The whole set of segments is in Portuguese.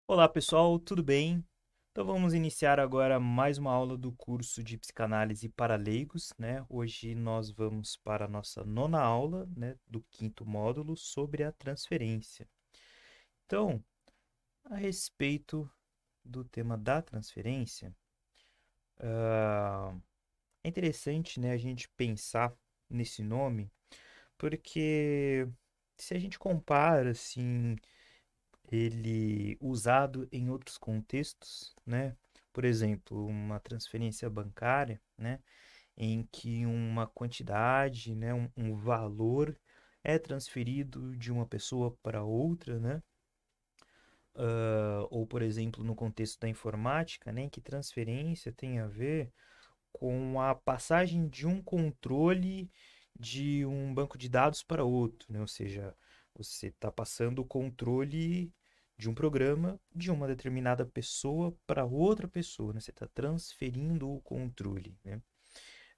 Olá pessoal, tudo bem? Então vamos iniciar agora mais uma aula do curso de Psicanálise para Leigos, né? Hoje nós vamos para a nossa nona aula, né, do quinto módulo sobre a transferência. Então, a respeito do tema da transferência, ah, é interessante, né, a gente pensar nesse nome, porque se a gente compara, assim, ele usado em outros contextos, né? Por exemplo, uma transferência bancária, né? Em que uma quantidade, né? Um valor é transferido de uma pessoa para outra, né? Ou, por exemplo, no contexto da informática, né? Em que transferência tem a ver com a passagem de um controle de um banco de dados para outro, né? Ou seja, você está passando o controle de um programa de uma determinada pessoa para outra pessoa, né? Você está transferindo o controle, né?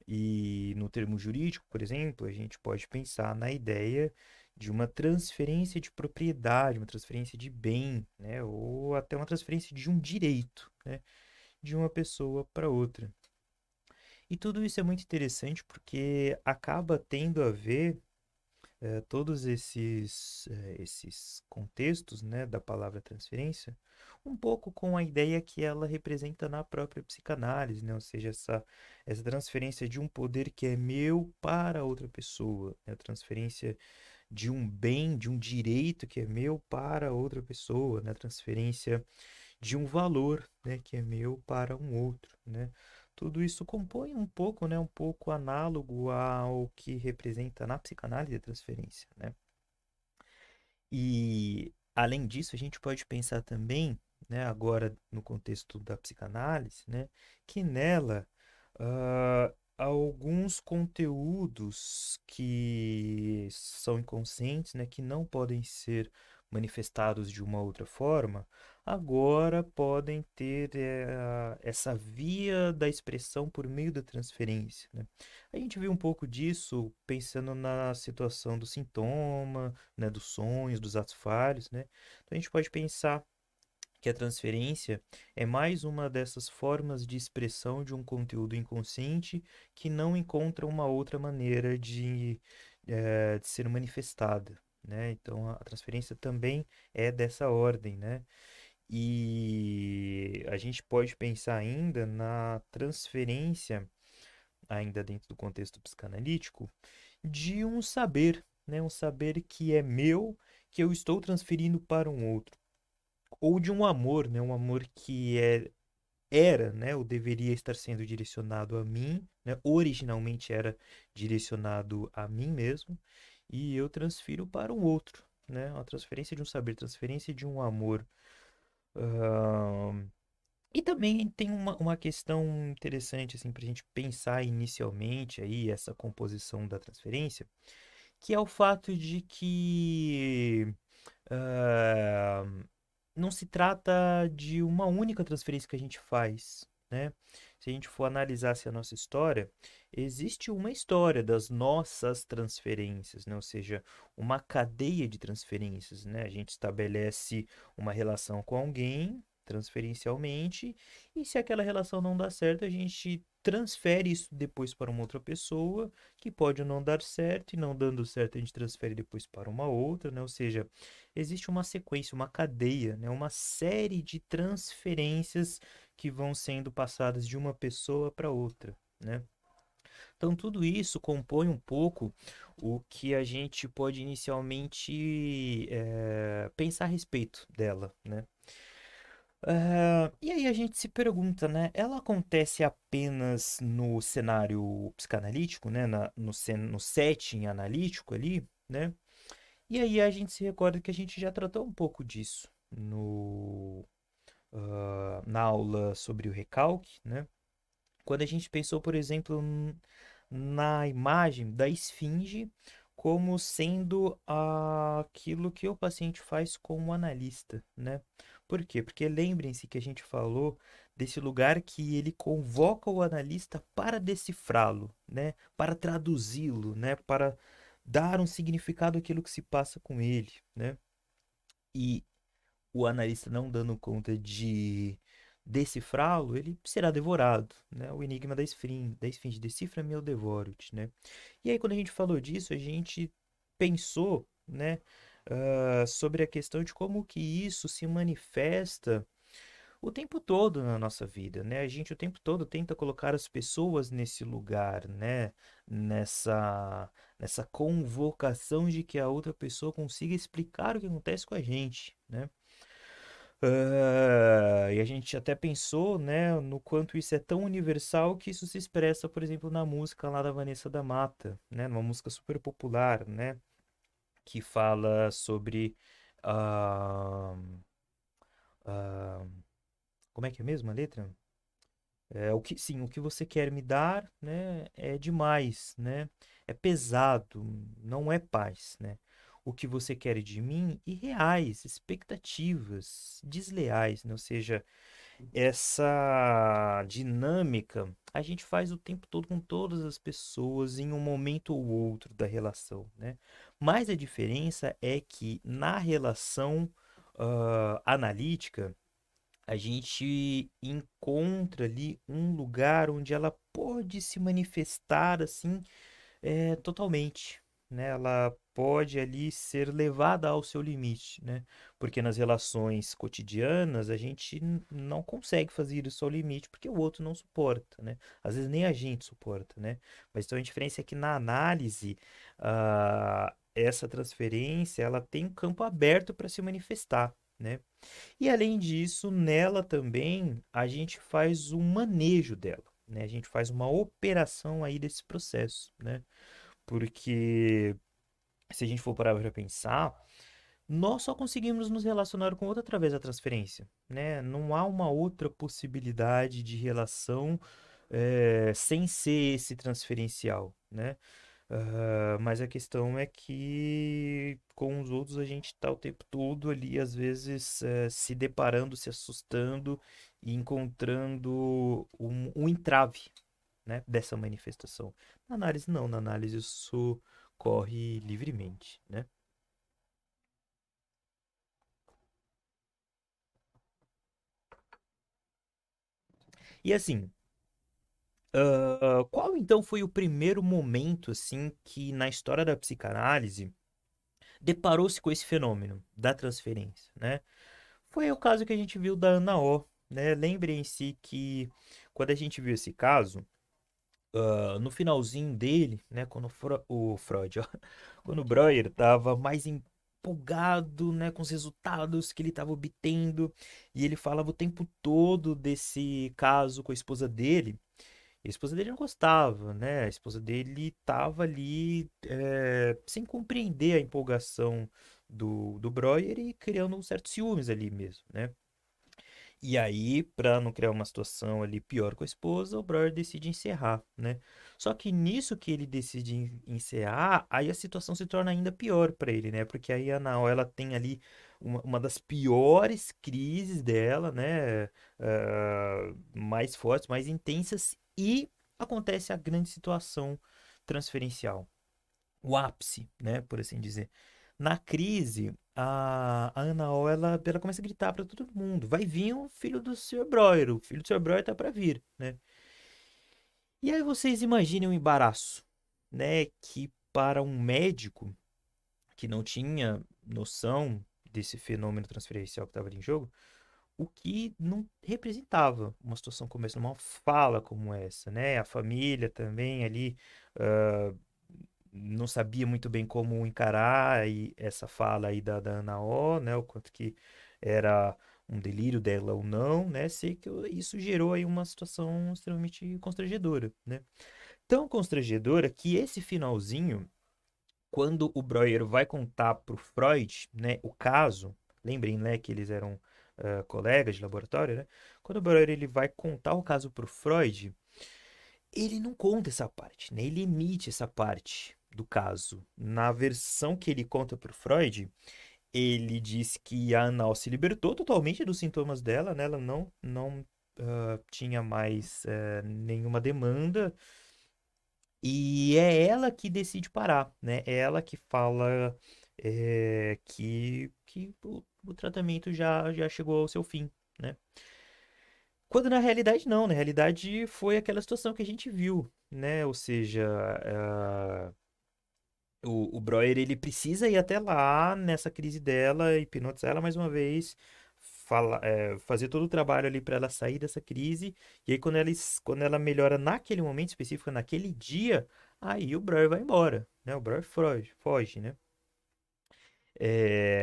E no termo jurídico, por exemplo, a gente pode pensar na ideia de uma transferência de propriedade, uma transferência de bem, né? Ou até uma transferência de um direito, né? De uma pessoa para outra. E tudo isso é muito interessante porque acaba tendo a ver todos esses contextos, né, da palavra transferência um pouco com a ideia que ela representa na própria psicanálise, né? Ou seja, essa transferência de um poder que é meu para outra pessoa, né? A transferência de um bem, de um direito que é meu para outra pessoa, né? A transferência de um valor, né, que é meu para um outro, né? Tudo isso compõe um pouco, né, um pouco análogo ao que representa na psicanálise a transferência, né? E além disso, a gente pode pensar também, né, agora no contexto da psicanálise, né, que nela alguns conteúdos que são inconscientes, né, que não podem ser manifestados de uma outra forma, agora podem ter essa via da expressão por meio da transferência, né? A gente viu um pouco disso pensando na situação do sintoma, né, dos sonhos, dos atos falhos, né? Então a gente pode pensar que a transferência é mais uma dessas formas de expressão de um conteúdo inconsciente que não encontra uma outra maneira de ser manifestada, né? Então a transferência também é dessa ordem, né? E a gente pode pensar ainda na transferência, ainda dentro do contexto psicanalítico, de um saber, né? Um saber que é meu, que eu estou transferindo para um outro. Ou de um amor, né? Um amor que era, né? Ou deveria estar sendo direcionado a mim, né? Originalmente era direcionado a mim mesmo, e eu transfiro para um outro, né? Uma transferência de um saber, transferência de um amor. Ahn, E também tem uma questão interessante assim para a gente pensar inicialmente aí essa composição da transferência, que é o fato de que ah, não se trata de uma única transferência que a gente faz, né? Se a gente for analisar a nossa história, existe uma história das nossas transferências, né? Ou seja, uma cadeia de transferências, né? A gente estabelece uma relação com alguém transferencialmente, e se aquela relação não dá certo, a gente transfere isso depois para uma outra pessoa, que pode não dar certo, e não dando certo, a gente transfere depois para uma outra, né? Ou seja, existe uma sequência, uma cadeia, né? Uma série de transferências que vão sendo passadas de uma pessoa para outra, né? Então, tudo isso compõe um pouco o que a gente pode inicialmente pensar a respeito dela, né? E aí a gente se pergunta, né? Ela acontece apenas no cenário psicanalítico, né? No setting analítico ali, né? E aí a gente se recorda que a gente já tratou um pouco disso na aula sobre o recalque, né? Quando a gente pensou, por exemplo, na imagem da esfinge como sendo aquilo que o paciente faz com o analista, né? Por quê? Porque lembrem-se que a gente falou desse lugar que ele convoca o analista para decifrá-lo, né? Para traduzi-lo, né? Para dar um significado àquilo que se passa com ele, né? E o analista não dando conta de decifrá-lo, ele será devorado, né? O enigma da esfinge, decifra-me, eu devoro-te, né? E aí, quando a gente falou disso, a gente pensou, né, sobre a questão de como que isso se manifesta o tempo todo na nossa vida, né? A gente o tempo todo tenta colocar as pessoas nesse lugar, né? Nessa convocação de que a outra pessoa consiga explicar o que acontece com a gente, né? E a gente até pensou, né, no quanto isso é tão universal que isso se expressa, por exemplo, na música lá da Vanessa da Mata, né? Numa música super popular, né? Que fala sobre ah, ah, como é que é mesmo a letra? Sim, o que você quer me dar, né, é demais, né? É pesado, não é paz, né? O que você quer de mim, irreais, expectativas desleais, né? Ou seja, essa dinâmica a gente faz o tempo todo com todas as pessoas em um momento ou outro da relação, né? Mas a diferença é que na relação analítica a gente encontra ali um lugar onde ela pode se manifestar assim, totalmente, né? Ela pode ali ser levada ao seu limite, né? Porque nas relações cotidianas a gente não consegue fazer isso ao limite porque o outro não suporta, né? Às vezes nem a gente suporta, né? Mas então a diferença é que na análise, essa transferência ela tem um campo aberto para se manifestar, né? E além disso, nela também a gente faz um manejo dela, né? A gente faz uma operação aí desse processo, né? Porque se a gente for parar para pensar, nós só conseguimos nos relacionar com outra através da transferência, né? Não há uma outra possibilidade de relação sem ser esse transferencial, né? Mas a questão é que com os outros a gente está o tempo todo ali, às vezes, se deparando, se assustando e encontrando um entrave, né, dessa manifestação. Na análise, não, na análise isso corre livremente, né? E assim, qual então foi o primeiro momento, assim, que na história da psicanálise deparou-se com esse fenômeno da transferência, né? Foi o caso que a gente viu da Ana O, né? Lembrem-se que quando a gente viu esse caso, no finalzinho dele, né? Quando o Freud, ó, quando o Breuer estava mais empolgado, né? Com os resultados que ele estava obtendo, e ele falava o tempo todo desse caso com a esposa dele. E a esposa dele não gostava, né? A esposa dele estava ali sem compreender a empolgação do Breuer e criando um certo ciúmes ali mesmo, né? E aí, para não criar uma situação ali pior com a esposa, o Breuer decide encerrar, né? Só que nisso que ele decide encerrar, aí a situação se torna ainda pior para ele, né? Porque aí a Nao, ela tem ali uma das piores crises dela, né? Mais fortes, mais intensas, e acontece a grande situação transferencial, o ápice, né, por assim dizer. Na crise, a Ana O, ela começa a gritar para todo mundo: vai vir o filho do Sr. Breuer, o filho do Sr. Breuer tá para vir, né? E aí vocês imaginem o embaraço, né, que para um médico que não tinha noção desse fenômeno transferencial que estava ali em jogo, o que não representava uma situação como essa, uma fala como essa, né? A família também ali não sabia muito bem como encarar essa fala aí da Ana O, né? O quanto que era um delírio dela ou não, né? Sei que isso gerou aí uma situação extremamente constrangedora, né? Tão constrangedora que esse finalzinho, quando o Breuer vai contar pro Freud, né, o caso, lembrem, né, que eles eram colegas de laboratório, né? Quando o Breuer ele vai contar o caso pro Freud, ele não conta essa parte, né? Ele emite essa parte do caso. Na versão que ele conta para o Freud, ele diz que a Anal se libertou totalmente dos sintomas dela, né? Ela não tinha mais nenhuma demanda e é ela que decide parar, né? É ela que fala que o tratamento já chegou ao seu fim, né? Quando na realidade não, na realidade foi aquela situação que a gente viu, né? Ou seja, o Breuer, ele precisa ir até lá nessa crise dela, hipnotizar ela mais uma vez, fazer todo o trabalho ali para ela sair dessa crise. E aí, quando ela melhora naquele momento específico, naquele dia, aí o Breuer vai embora, né? O Breuer foge, né?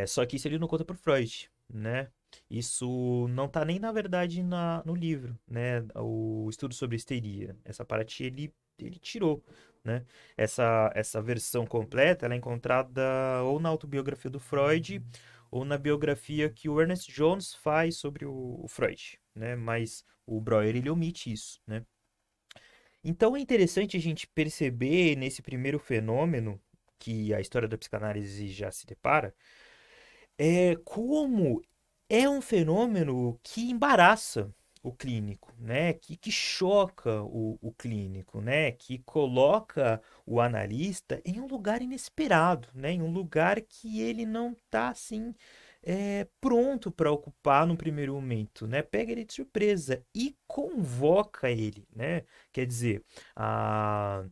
Só que isso ele não conta pro Freud, né? Isso não tá nem, na verdade, no livro, né? O estudo sobre histeria. Essa parte ele tirou, né? Essa versão completa, ela é encontrada ou na autobiografia do Freud ou na biografia que o Ernest Jones faz sobre o Freud, né? Mas o Breuer, ele omite isso, né? Então é interessante a gente perceber nesse primeiro fenômeno que a história da psicanálise já se depara, como é um fenômeno que embaraça o clínico, né? Que choca o clínico, né? Que coloca o analista em um lugar inesperado, né? Em um lugar que ele não está assim pronto para ocupar no primeiro momento, né? Pega ele de surpresa e convoca ele, né? Quer dizer, a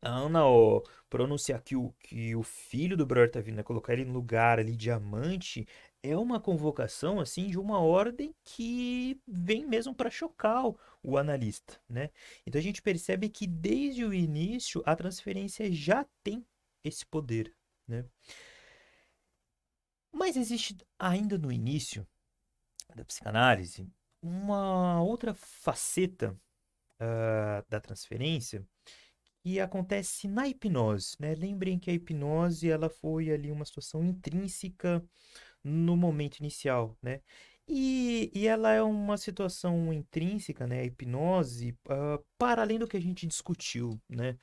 a Ana, ó, pronunciar que o filho do Breuer tá vindo, né, colocar ele no lugar ali, diamante, é uma convocação, assim, de uma ordem que vem mesmo para chocar o analista, né? Então a gente percebe que desde o início a transferência já tem esse poder, né? Mas existe ainda no início da psicanálise uma outra faceta da transferência e acontece na hipnose, né? Lembrem que a hipnose ela foi ali uma situação intrínseca no momento inicial, né? E ela é uma situação intrínseca, né? A hipnose, para além do que a gente discutiu, né?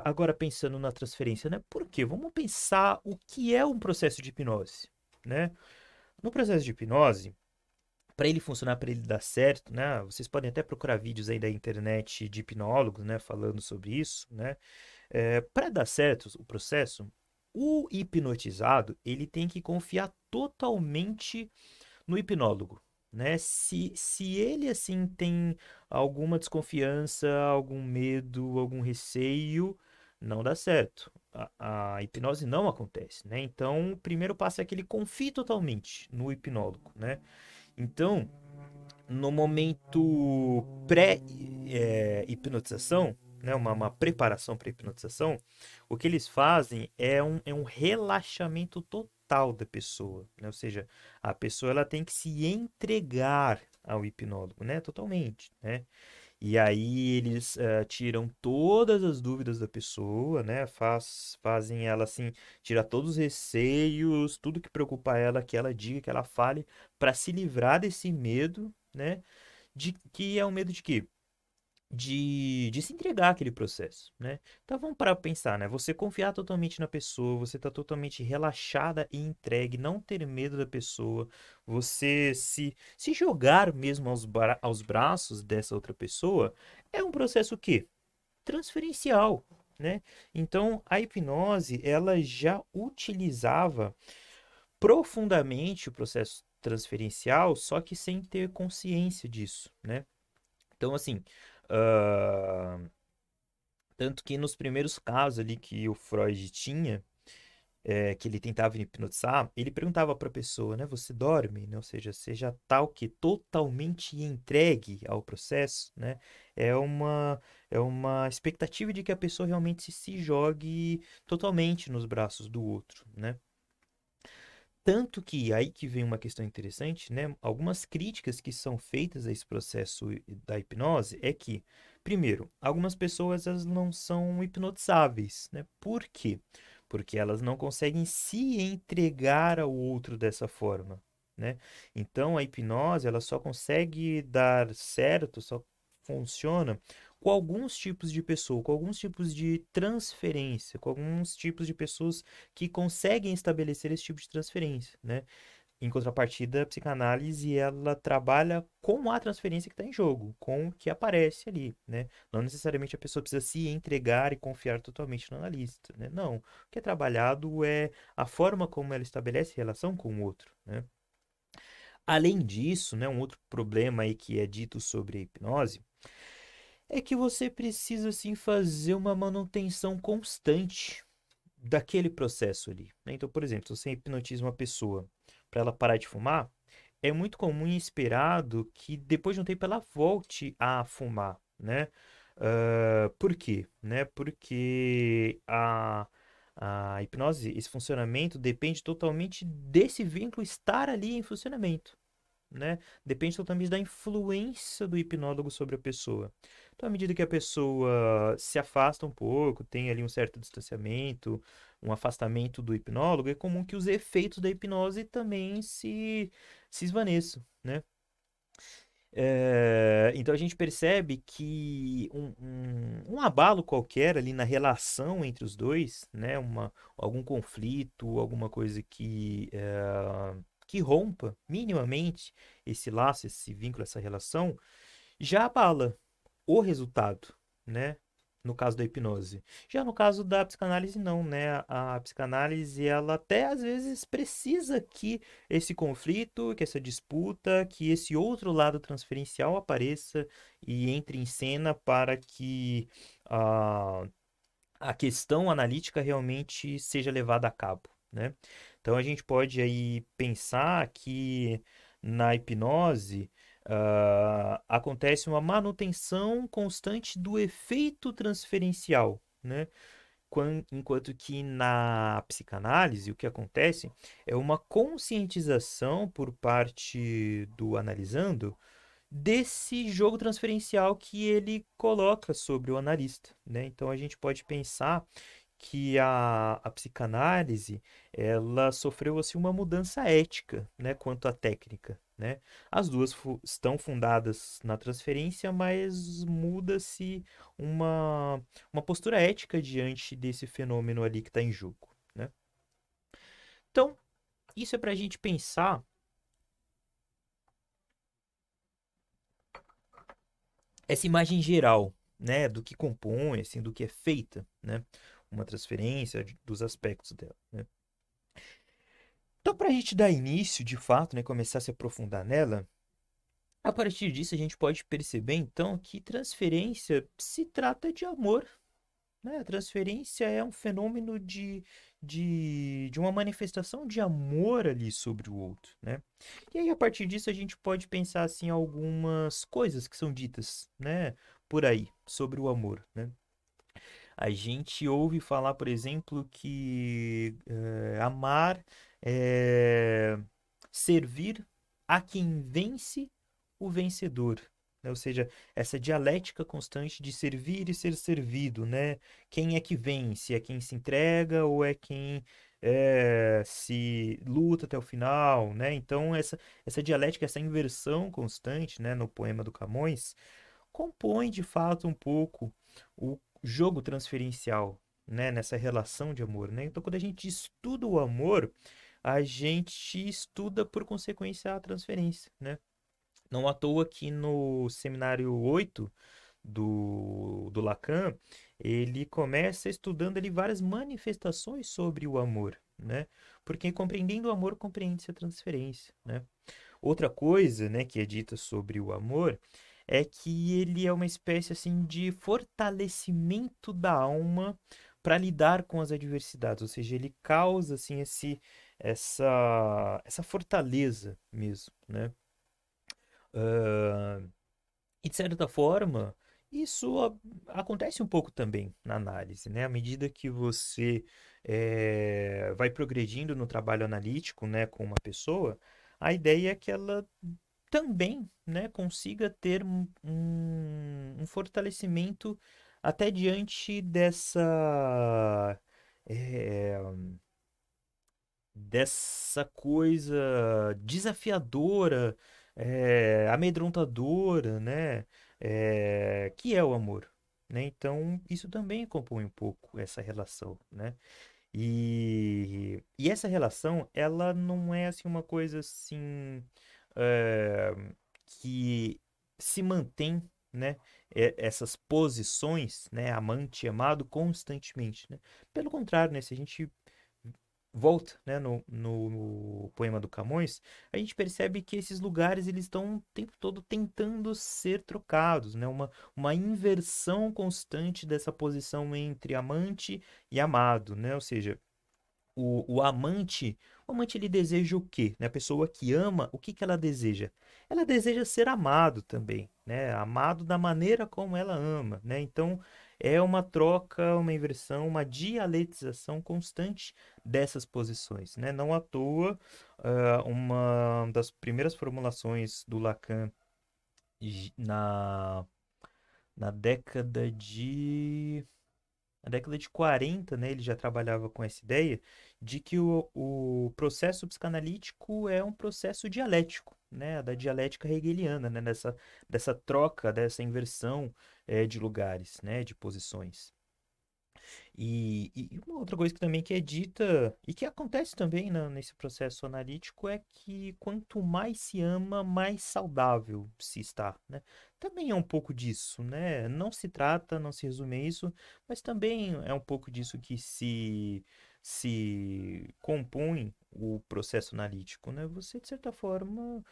Agora pensando na transferência, né? Por quê? Vamos pensar o que é um processo de hipnose, né? No processo de hipnose, para ele funcionar, para ele dar certo, né? Vocês podem até procurar vídeos aí da internet de hipnólogos, né? Falando sobre isso, né? Para dar certo o processo, o hipnotizado ele tem que confiar totalmente no hipnólogo, né? Se ele assim tem alguma desconfiança, algum medo, algum receio, não dá certo. A hipnose não acontece, né? Então, o primeiro passo é que ele confie totalmente no hipnólogo, né? Então, no momento pré-hipnotização, né, uma preparação para hipnotização, o que eles fazem é um relaxamento total da pessoa, né? Ou seja, a pessoa ela tem que se entregar ao hipnólogo, né? Totalmente, né? E aí eles tiram todas as dúvidas da pessoa, né? Fazem ela assim, tirar todos os receios, tudo que preocupa ela, que ela diga, que ela fale, para se livrar desse medo, né? De que é o medo de quê? De se entregar àquele processo, né? Então vamos parar para pensar, né? Você confiar totalmente na pessoa, você tá totalmente relaxada e entregue, não ter medo da pessoa, você se jogar mesmo aos braços dessa outra pessoa, é um processo o quê? Transferencial, né? Então a hipnose, ela já utilizava profundamente o processo transferencial, só que sem ter consciência disso, né? Então, assim, ah, tanto que nos primeiros casos ali que o Freud tinha, que ele tentava hipnotizar, ele perguntava para a pessoa, né? Você dorme, né? Ou seja, você já tá o quê? Totalmente entregue ao processo, né? É uma, é uma expectativa de que a pessoa realmente se jogue totalmente nos braços do outro, né? Tanto que aí que vem uma questão interessante, né? Algumas críticas que são feitas a esse processo da hipnose é que, primeiro, algumas pessoas elas não são hipnotizáveis, né? Por quê? Porque elas não conseguem se entregar ao outro dessa forma, né? Então a hipnose ela só consegue dar certo, só funciona com alguns tipos de pessoa, com alguns tipos de transferência, com alguns tipos de pessoas que conseguem estabelecer esse tipo de transferência, né? Em contrapartida, a psicanálise ela trabalha com a transferência que está em jogo, com o que aparece ali, né? Não necessariamente a pessoa precisa se entregar e confiar totalmente no analista, né? Não. O que é trabalhado é a forma como ela estabelece relação com o outro, né? Além disso, né, um outro problema aí que é dito sobre a hipnose é que você precisa assim fazer uma manutenção constante daquele processo ali, né? Então, por exemplo, se você hipnotiza uma pessoa para ela parar de fumar, é muito comum e esperado que depois de um tempo ela volte a fumar, né? Por quê? Né? Porque a hipnose, esse funcionamento depende totalmente desse vínculo estar ali em funcionamento, né? Depende totalmente da influência do hipnólogo sobre a pessoa. Então, à medida que a pessoa se afasta um pouco, tem ali um certo distanciamento, um afastamento do hipnólogo, é comum que os efeitos da hipnose também se esvaneçam, né? Então a gente percebe que um abalo qualquer ali na relação entre os dois, né? Algum conflito, alguma coisa que rompa minimamente esse laço, esse vínculo, essa relação, já abala o resultado, né? No caso da hipnose. Já no caso da psicanálise, não, né? A psicanálise, ela até às vezes precisa que esse conflito, que essa disputa, que esse outro lado transferencial apareça e entre em cena para que a, a questão analítica realmente seja levada a cabo, né? Então a gente pode aí pensar que na hipnose acontece uma manutenção constante do efeito transferencial, né? Enquanto que na psicanálise o que acontece é uma conscientização por parte do analisando desse jogo transferencial que ele coloca sobre o analista, né? Então a gente pode pensar que a psicanálise ela sofreu assim uma mudança ética, né, quanto à técnica, né? As duas estão fundadas na transferência, mas muda-se uma postura ética diante desse fenômeno ali que está em jogo, né? Então, isso é para a gente pensar essa imagem geral, né, do que compõe, assim, do que é feita, né, uma transferência dos aspectos dela, né? Então, para a gente dar início, de fato, né, começar a se aprofundar nela, a partir disso a gente pode perceber, então, que transferência se trata de amor, né? A transferência é um fenômeno de uma manifestação de amor ali sobre o outro, né? E aí, a partir disso, a gente pode pensar, assim, algumas coisas que são ditas, né, por aí, sobre o amor, né? A gente ouve falar, por exemplo, que amar é servir a quem vence o vencedor, né? Ou seja, essa dialética constante de servir e ser servido, né? Quem é que vence? É quem se entrega ou é quem se luta até o final, né? Então, essa dialética, essa inversão constante, né, no poema do Camões, compõe de fato um pouco o jogo transferencial, né, nessa relação de amor, né? Então, quando a gente estuda o amor, a gente estuda por consequência a transferência, né? Não à toa que no seminário 8 do Lacan, ele começa estudando ali várias manifestações sobre o amor, né? Porque compreendendo o amor, compreende-se a transferência, né? Outra coisa, né, que é dita sobre o amor é que ele é uma espécie assim de fortalecimento da alma para lidar com as adversidades, ou seja, ele causa assim essa fortaleza mesmo, né? Ah, e de certa forma, isso acontece um pouco também na análise, né? À medida que você vai progredindo no trabalho analítico, né, com uma pessoa, a ideia é que ela também, né, consiga ter um fortalecimento até diante eh, dessa coisa desafiadora, amedrontadora, né, que é o amor, né? Então, isso também compõe um pouco essa relação, né? E essa relação, ela não é assim uma coisa assim eh, que se mantém, né? Essas posições, né? Amante e amado constantemente, né? Pelo contrário, né? Se a gente volta, né, no poema do Camões, a gente percebe que esses lugares eles estão o tempo todo tentando ser trocados, né? Uma inversão constante dessa posição entre amante e amado, né? Ou seja, o amante ele deseja o quê? Né? A pessoa que ama, o que que ela deseja? Ela deseja ser amado também, né? Amado da maneira como ela ama, né? Então é uma troca, uma inversão, uma dialetização constante dessas posições, né? Não à toa, uma das primeiras formulações do Lacan na, na década de na década de 40, né, ele já trabalhava com essa ideia de que o processo psicanalítico é um processo dialético, né, da dialética hegeliana, né, dessa troca, dessa inversão de lugares, né, de posições. E uma outra coisa que também que é dita e que acontece também nesse processo analítico é que quanto mais se ama, mais saudável se está, né? Também é um pouco disso, né? Não se trata, não se resume a isso, mas também é um pouco disso que se compõe o processo analítico, né? Você, de certa forma,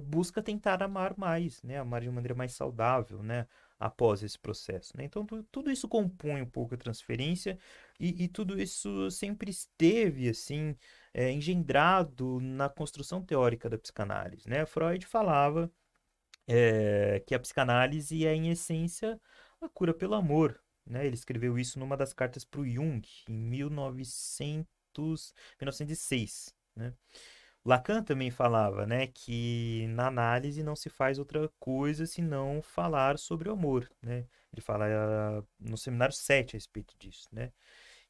busca tentar amar mais, né? Amar de uma maneira mais saudável, né? Após esse processo, né? Então, tudo isso compõe um pouco a transferência e tudo isso sempre esteve, assim, engendrado na construção teórica da psicanálise, né? Freud falava que a psicanálise é, em essência, a cura pelo amor, né? Ele escreveu isso numa das cartas para o Jung, em 1906, né? Lacan também falava, né, que na análise não se faz outra coisa senão falar sobre o amor, né? Ele fala no seminário 7 a respeito disso, né?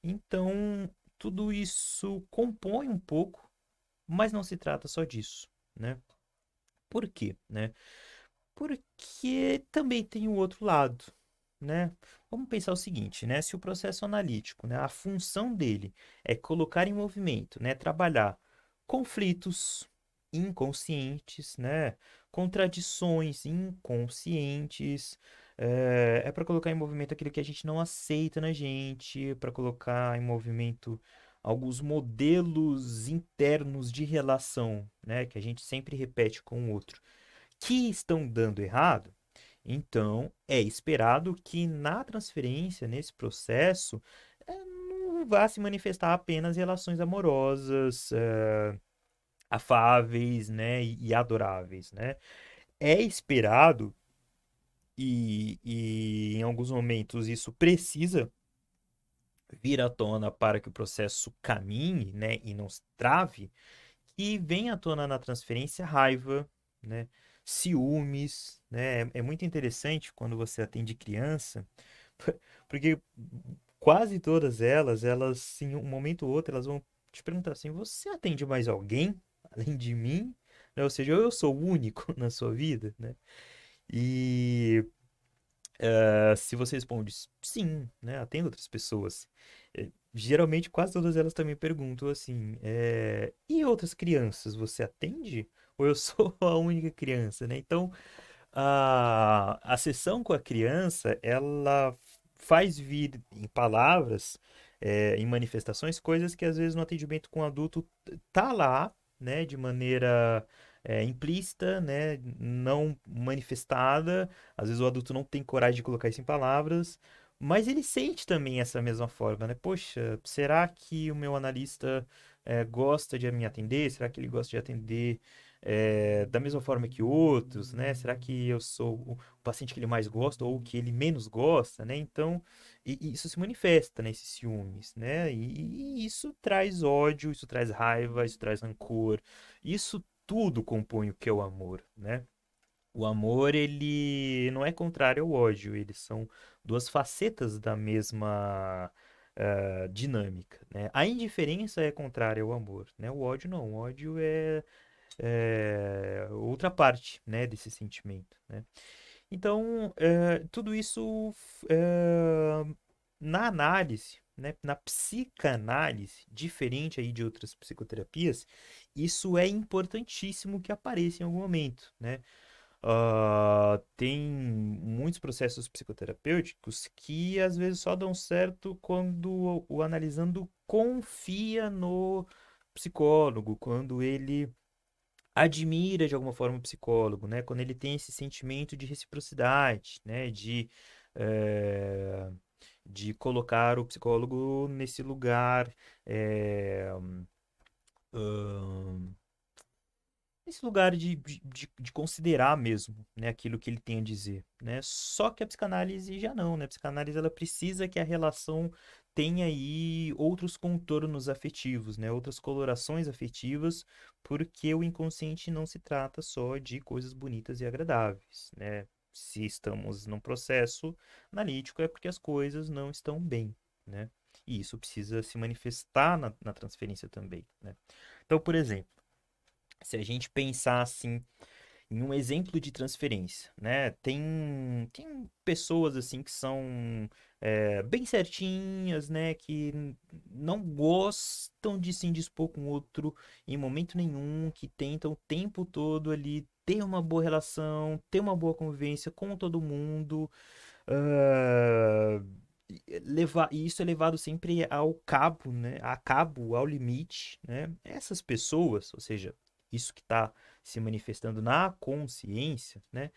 Então, tudo isso compõe um pouco, mas não se trata só disso, né? Por quê, né? Porque também tem o outro lado, né? Vamos pensar o seguinte, né? Se o processo analítico, né, a função dele é colocar em movimento, né, trabalhar conflitos inconscientes, né, contradições inconscientes, para colocar em movimento aquilo que a gente não aceita na gente, para colocar em movimento alguns modelos internos de relação, né, que a gente sempre repete com o outro que estão dando errado, então é esperado que na transferência, nesse processo, não vá se manifestar apenas relações amorosas, afáveis, né, e adoráveis, né? É esperado e em alguns momentos isso precisa vir à tona para que o processo caminhe, né, e não se trave, que vem à tona na transferência raiva, né? Ciúmes, né? É muito interessante quando você atende criança, porque quase todas elas, em um momento ou outro, elas vão te perguntar assim: você atende mais alguém além de mim? Né? Ou seja, eu sou o único na sua vida, né? E se você responde sim, né? Atendo outras pessoas. Geralmente, quase todas elas também perguntam assim: e outras crianças, você atende? Ou eu sou a única criança, né? Então, a sessão com a criança, ela faz vir em palavras, em manifestações, coisas que às vezes no atendimento com o adulto tá lá, né, de maneira implícita, né, não manifestada. Às vezes o adulto não tem coragem de colocar isso em palavras, mas ele sente também essa mesma forma, né? Poxa, será que o meu analista gosta de me atender? Será que ele gosta de atender da mesma forma que outros, né? Será que eu sou o paciente que ele mais gosta ou o que ele menos gosta, né? Então, e isso se manifesta nesses ciúmes, né? E isso traz ódio, isso traz raiva, isso traz rancor. Isso tudo compõe o que é o amor, né? O amor, ele não é contrário ao ódio, eles são duas facetas da mesma dinâmica, né? A indiferença é contrária ao amor, né? O ódio não, o ódio é outra parte, né, desse sentimento, né? Então, tudo isso na análise, né? Na psicanálise, diferente aí de outras psicoterapias, isso é importantíssimo que apareça em algum momento, né? Tem muitos processos psicoterapêuticos que às vezes só dão certo quando o analisando confia no psicólogo, quando ele admira de alguma forma o psicólogo, né? Quando ele tem esse sentimento de reciprocidade, né? Eh, de colocar o psicólogo nesse lugar, eh, ahn, nesse lugar de considerar mesmo, né, aquilo que ele tem a dizer, né? Só que a psicanálise já não, né? A psicanálise ela precisa que a relação tenha aí outros contornos afetivos, né? Outras colorações afetivas, porque o inconsciente não se trata só de coisas bonitas e agradáveis, né? Se estamos num processo analítico é porque as coisas não estão bem, né? E isso precisa se manifestar na transferência também, né? Então, por exemplo, se a gente pensar assim em um exemplo de transferência, né? Tem pessoas assim que são bem certinhas, né? Que não gostam de se indispor com o outro em momento nenhum, que tentam o tempo todo ali ter uma boa relação, ter uma boa convivência com todo mundo, ah, e isso é levado sempre ao cabo, né? A cabo, ao limite, né? Essas pessoas, ou seja, isso que está se manifestando na consciência, né?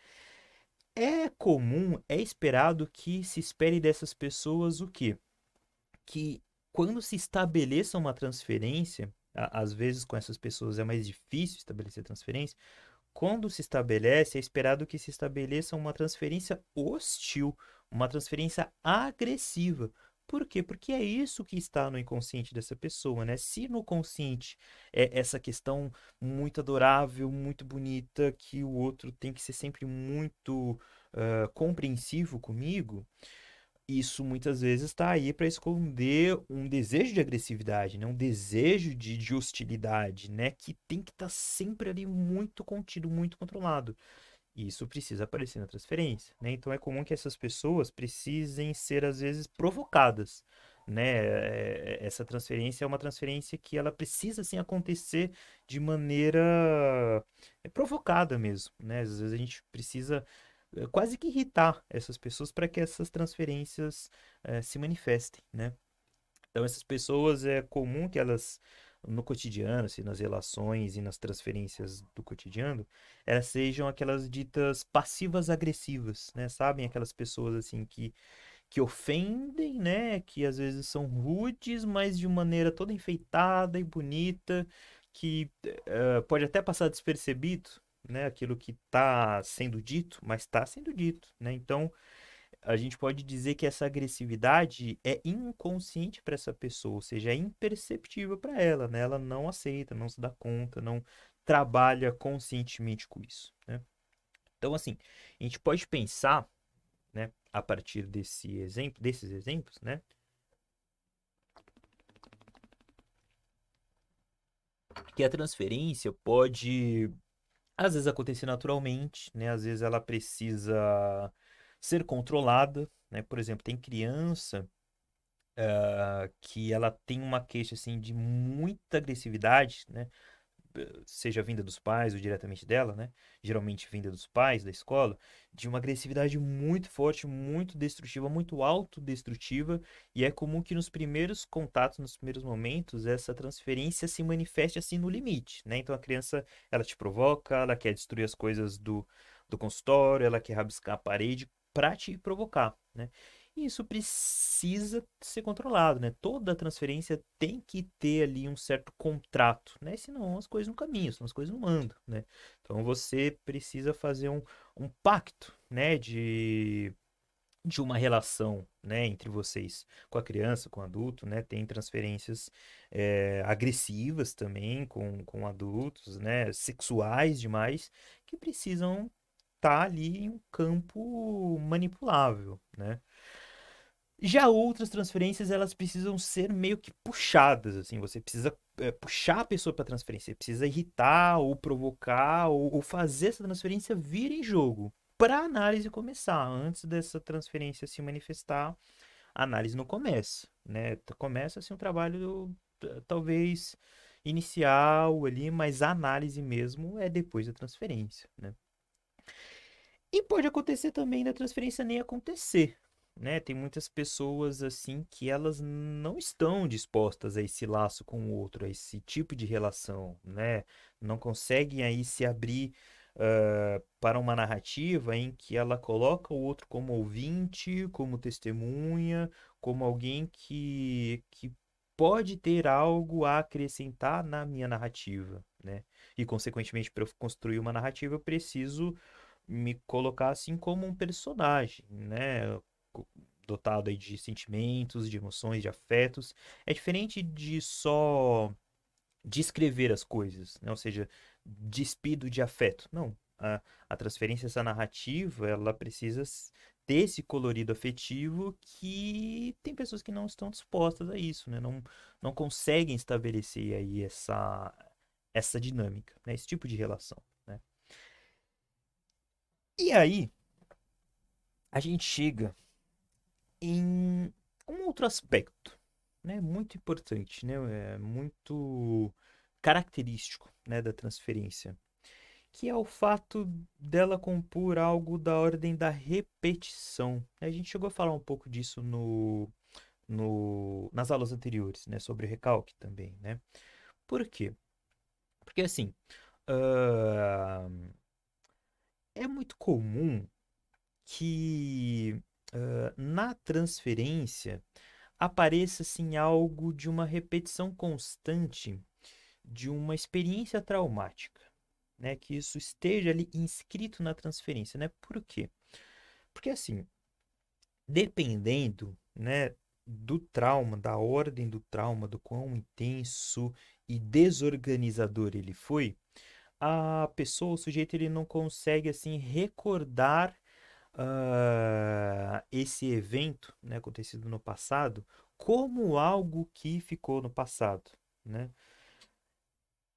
É comum, é esperado que se espere dessas pessoas o quê? Que quando se estabeleça uma transferência, às vezes com essas pessoas é mais difícil estabelecer transferência, quando se estabelece, é esperado que se estabeleça uma transferência hostil, uma transferência agressiva. Por quê? Porque é isso que está no inconsciente dessa pessoa, né? Se no consciente é essa questão muito adorável, muito bonita, que o outro tem que ser sempre muito compreensivo comigo, isso muitas vezes está aí para esconder um desejo de agressividade, né? Um desejo de hostilidade, né? Que tem que estar sempre ali muito contido, muito controlado. E isso precisa aparecer na transferência, né? Então é comum que essas pessoas precisem ser, às vezes, provocadas, né? Essa transferência é uma transferência que ela precisa, assim, acontecer de maneira provocada mesmo, né? Às vezes a gente precisa quase que irritar essas pessoas para que essas transferências se manifestem, né? Então, essas pessoas é comum que elas, no cotidiano, assim, nas relações e nas transferências do cotidiano, elas sejam aquelas ditas passivas agressivas, né? Sabem? Aquelas pessoas, assim, que ofendem, né? Que às vezes são rudes, mas de maneira toda enfeitada e bonita, que pode até passar despercebido, né? Aquilo que está sendo dito, mas está sendo dito, né? Então, a gente pode dizer que essa agressividade é inconsciente para essa pessoa, ou seja, é imperceptível para ela, né? Ela não aceita, não se dá conta, não trabalha conscientemente com isso, né? Então, assim, a gente pode pensar, né, a partir desse exemplo, desses exemplos, né, que a transferência pode, às vezes, acontecer naturalmente, né? Às vezes ela precisa ser controlada, né? Por exemplo, tem criança que ela tem uma queixa assim de muita agressividade, né? Seja vinda dos pais ou diretamente dela, né? Geralmente vinda dos pais da escola, de uma agressividade muito forte, muito destrutiva, muito autodestrutiva, e é comum que nos primeiros contatos, nos primeiros momentos, essa transferência se manifeste assim no limite, né? Então a criança, ela te provoca, ela quer destruir as coisas do consultório, ela quer rabiscar a parede para te provocar, né? E isso precisa ser controlado, né? Toda transferência tem que ter ali um certo contrato, né? Senão as coisas não caminham, senão as coisas não andam, né? Então você precisa fazer um pacto, né? De uma relação, né? Entre vocês, com a criança, com o adulto, né? Tem transferências agressivas também com adultos, né? Sexuais demais, que precisam estar ali em um campo manipulável, né? Já outras transferências, elas precisam ser meio que puxadas, assim, você precisa puxar a pessoa para transferência, você precisa irritar ou provocar ou fazer essa transferência vir em jogo para a análise começar. Antes dessa transferência se manifestar, a análise não começa, né? Começa assim um trabalho talvez inicial ali, mas a análise mesmo é depois da transferência, né? E pode acontecer também da transferência nem acontecer, né? Tem muitas pessoas assim que elas não estão dispostas a esse laço com o outro, a esse tipo de relação, né? Não conseguem aí se abrir para uma narrativa em que ela coloca o outro como ouvinte, como testemunha, como alguém que pode ter algo a acrescentar na minha narrativa, né? E, consequentemente, para eu construir uma narrativa, eu preciso me colocar assim como um personagem, né? Dotado aí de sentimentos, de emoções, de afetos. É diferente de só descrever as coisas, né? Ou seja, despido de afeto. Não. A transferência, essa narrativa, ela precisa ter esse colorido afetivo que tem pessoas que não estão dispostas a isso, né? Não conseguem estabelecer aí essa dinâmica, né? Esse tipo de relação, né? E aí, a gente chega em um outro aspecto, né, muito importante, né, muito característico, né, da transferência, que é o fato dela compor algo da ordem da repetição. A gente chegou a falar um pouco disso nas aulas anteriores, né, sobre recalque também, né? Por quê? Porque assim, ah, é muito comum que na transferência apareça assim algo de uma repetição constante de uma experiência traumática, né? Que isso esteja ali inscrito na transferência, né? Por quê? Porque assim, dependendo, né, do trauma, da ordem do trauma, do quão intenso e desorganizador ele foi, a pessoa, o sujeito, ele não consegue assim recordar esse evento, né, acontecido no passado como algo que ficou no passado, né?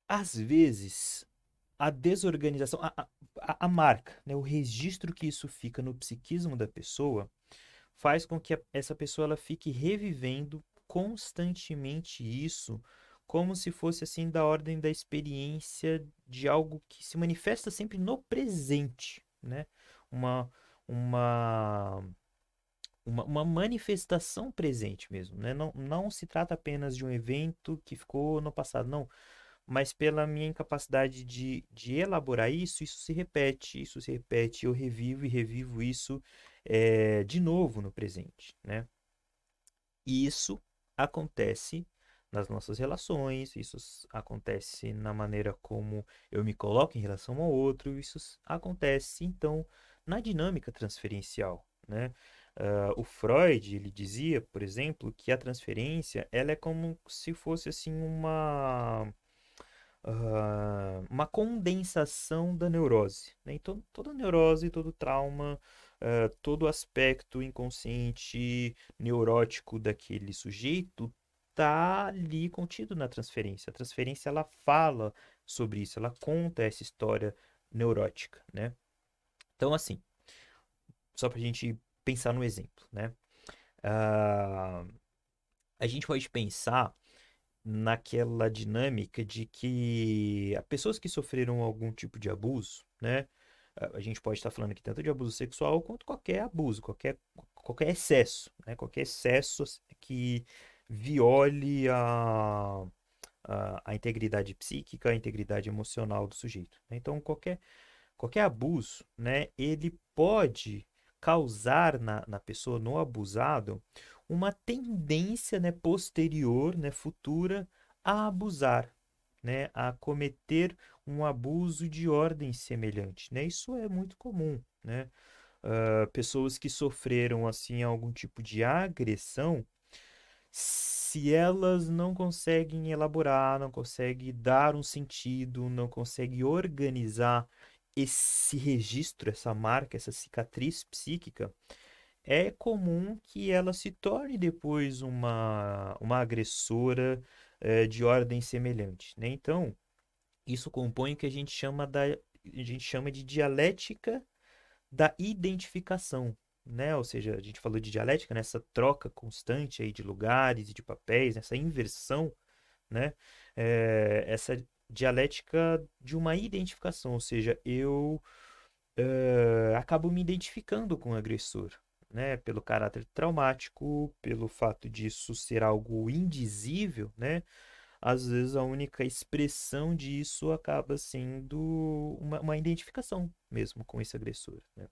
Às vezes, a desorganização, a marca, né, o registro que isso fica no psiquismo da pessoa faz com que essa pessoa ela fique revivendo constantemente isso, como se fosse assim da ordem da experiência de algo que se manifesta sempre no presente, né? Uma, uma uma manifestação presente mesmo, né? Não se trata apenas de um evento que ficou no passado, não. Mas pela minha incapacidade de elaborar isso, isso se repete, eu revivo e revivo isso de novo no presente, né? E isso acontece nas nossas relações, acontece na maneira como eu me coloco em relação ao outro, acontece, então, na dinâmica transferencial, né? O Freud, ele dizia, por exemplo, que a transferência, ela é como se fosse, assim, uma condensação da neurose, né? Então, toda neurose, todo trauma, todo aspecto inconsciente, neurótico daquele sujeito tá ali contido na transferência. A transferência, ela fala sobre isso, ela conta essa história neurótica, né? Então, assim, só para a gente pensar no exemplo, né? Ah, a gente pode pensar naquela dinâmica de que pessoas que sofreram algum tipo de abuso, né? A gente pode estar falando aqui tanto de abuso sexual quanto qualquer abuso, qualquer excesso, né? Qualquer excesso que viole a integridade psíquica, a integridade emocional do sujeito, né? Então, qualquer abuso, né? Ele pode causar na pessoa, no abusado, uma tendência, né, posterior, né, futura, a abusar, né, a cometer um abuso de ordem semelhante, né? Isso é muito comum, né? Pessoas que sofreram assim algum tipo de agressão, se elas não conseguem elaborar, não conseguem dar um sentido, não conseguem organizar esse registro, essa marca, essa cicatriz psíquica, é comum que ela se torne depois uma agressora de ordem semelhante, né? Então, isso compõe o que a gente chama de dialética da identificação, né? Ou seja, a gente falou de dialética, nessa troca constante aí de lugares e de papéis, nessa inversão, né? Essa dialética de uma identificação, ou seja, eu acabo me identificando com o agressor, né? Pelo caráter traumático, pelo fato disso ser algo indizível, né? Às vezes a única expressão disso acaba sendo uma identificação mesmo com esse agressor, né?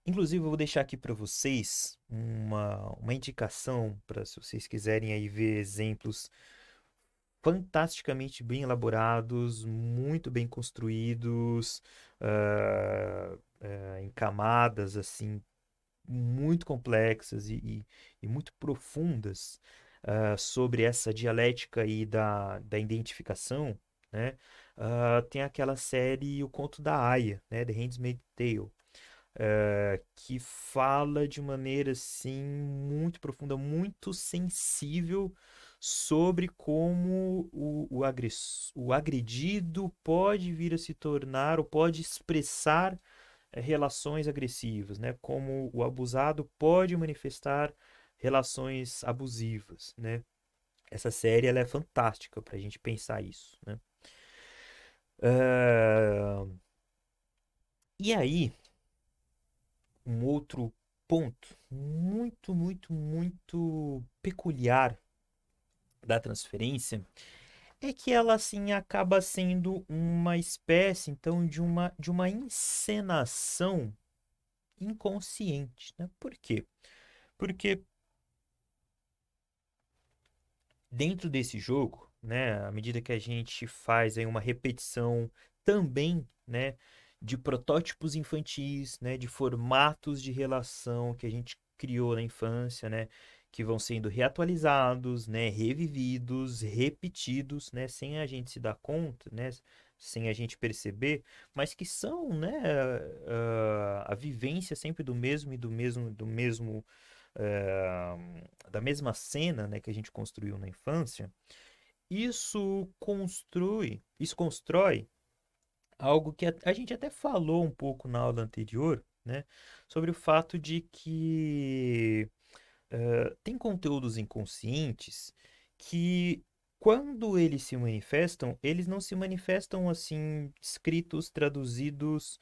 Inclusive, eu vou deixar aqui para vocês uma indicação para se vocês quiserem aí ver exemplos fantasticamente bem elaborados, muito bem construídos, em camadas assim muito complexas e muito profundas, sobre essa dialética aí da identificação, né? Tem aquela série O Conto da Aia, né? The Handmaid's Tale, que fala de maneira assim muito profunda, muito sensível sobre como o agredido pode vir a se tornar ou pode expressar relações agressivas, né? Como o abusado pode manifestar relações abusivas, né? Essa série ela é fantástica para a gente pensar isso, né? Ah, e aí, um outro ponto muito, muito, muito peculiar da transferência é que ela assim acaba sendo uma espécie então de uma encenação inconsciente, né? Por quê? Porque dentro desse jogo, né, à medida que a gente faz aí uma repetição também, né, de protótipos infantis, né, de formatos de relação que a gente criou na infância, né, que vão sendo reatualizados, né, revividos, repetidos, né, sem a gente se dar conta, né, sem a gente perceber, mas que são, né, a vivência sempre do mesmo e do mesmo da mesma cena, né, que a gente construiu na infância, isso constrói algo que a gente até falou um pouco na aula anterior, né, sobre o fato de que tem conteúdos inconscientes que, quando eles se manifestam, eles não se manifestam assim, escritos, traduzidos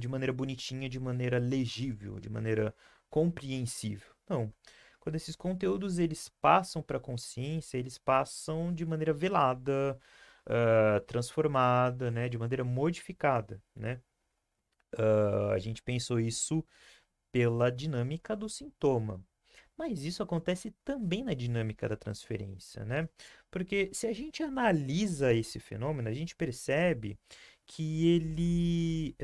de maneira bonitinha, de maneira legível, de maneira compreensível. Não. Quando esses conteúdos eles passam para a consciência, eles passam de maneira velada, transformada, né, de maneira modificada, né? A gente pensou isso pela dinâmica do sintoma. Mas isso acontece também na dinâmica da transferência, né? Porque se a gente analisa esse fenômeno, a gente percebe que ele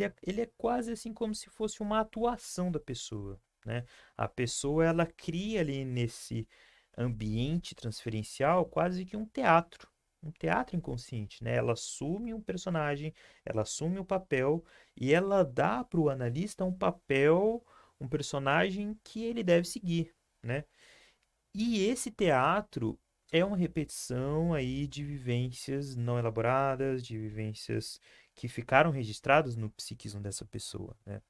é quase assim como se fosse uma atuação da pessoa, né? A pessoa, ela cria ali nesse ambiente transferencial quase que um teatro inconsciente, né? Ela assume um personagem, ela assume um papel e ela dá para o analista um papel, um personagem que ele deve seguir, né? E esse teatro é uma repetição aí de vivências não elaboradas, de vivências que ficaram registradas no psiquismo dessa pessoa, né?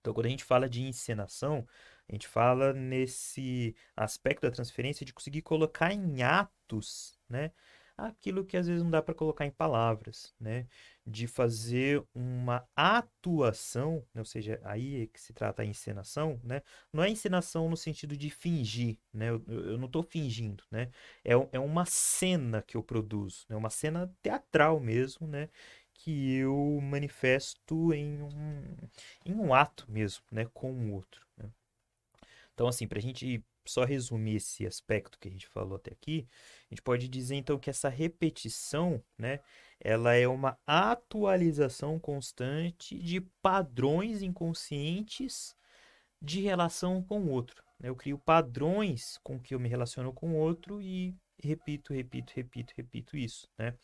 Então, quando a gente fala de encenação, a gente fala nesse aspecto da transferência de conseguir colocar em atos, né, aquilo que às vezes não dá para colocar em palavras, né, de fazer uma atuação, né, ou seja, aí é que se trata a encenação, né, não é encenação no sentido de fingir, né, eu não estou fingindo, né, é uma cena que eu produzo, né, uma cena teatral mesmo, né, que eu manifesto em um ato mesmo, né, com o outro, né? Então, assim, para a gente só resumir esse aspecto que a gente falou até aqui, a gente pode dizer então que essa repetição, né, ela é uma atualização constante de padrões inconscientes de relação com o outro, né? Eu crio padrões com que eu me relaciono com o outro e repito, repito, repito, repito isso, né?